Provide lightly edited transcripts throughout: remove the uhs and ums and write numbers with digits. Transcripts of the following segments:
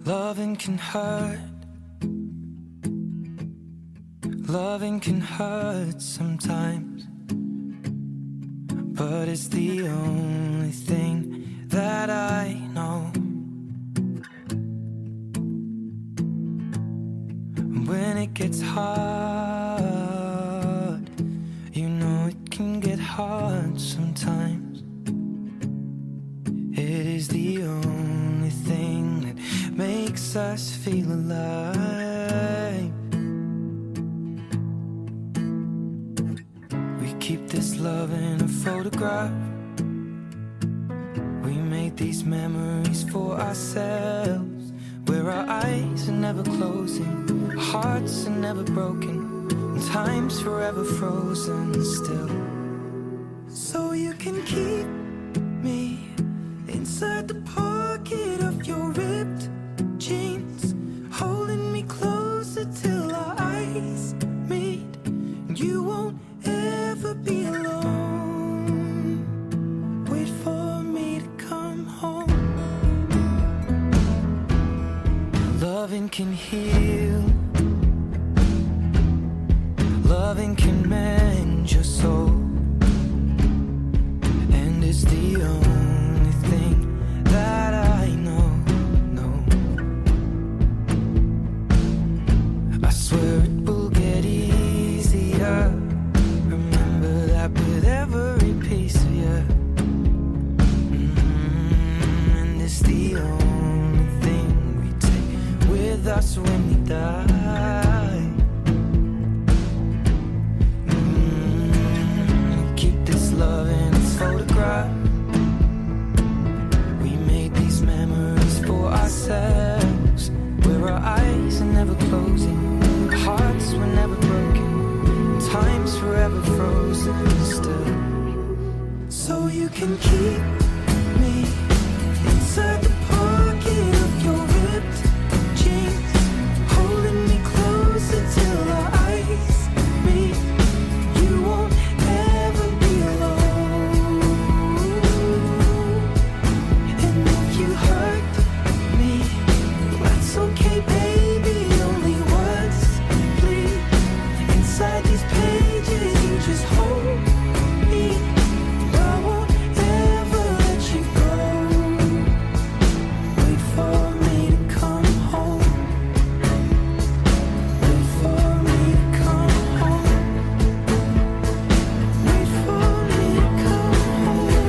Loving can hurt. Loving can hurt sometimes, but it's the only thing that I know. When it gets hard, you know it can get hard sometimes. It is the only thing that makes us feel alive. We keep this love in a photograph. We made these memories for ourselves, where our eyes are never closing, hearts are never broken, and time's forever frozen still. So you can keep me inside the pocket of your ripped jeans, holding me closer till our eyes meet, and you won't ever be alone. Wait for me to come home. Loving can heal. Loving can mend your soul, and it's the only thing that I know. I swear it will get easier. Remember that with every piece of you. And it's the only thing we take with us when we die. Keep this love in its photograph. We made these memories for ourselves, where our eyes are never closing, hearts were never broken, time's forever frozen still. So you can keep me inside the pocket of your ripped jeans, holding me closer till our eyes meet. You won't ever be alone. And if you hurt me, that's okay, baby. Only words bleed inside these pages. You just hold me. I won't ever let you go. Wait for me to come home. Wait for me to come home. Wait for me to come home.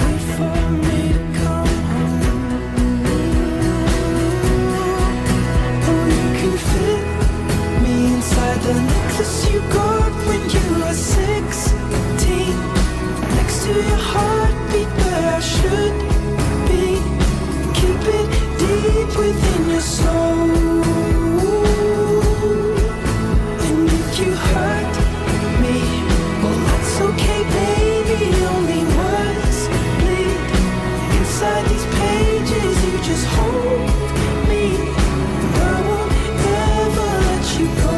Wait for me to come home. Oh, you can fit me inside the necklace you got when you were 16, next to your heartbeat where I should be. Keep it deep within your soul. And if you hurt me, well, that's okay, baby. Only words bleed inside these pages. You just hold me. I won't ever let you go.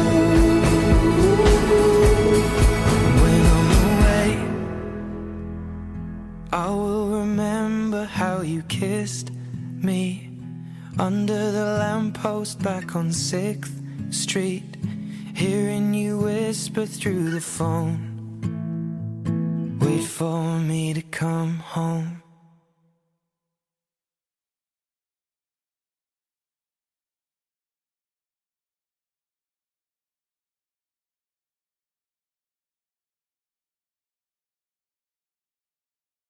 When I'm away, I will remember how you kissed me under the lamppost back on 6th Street, hearing you whisper through the phone. Wait for me to come home.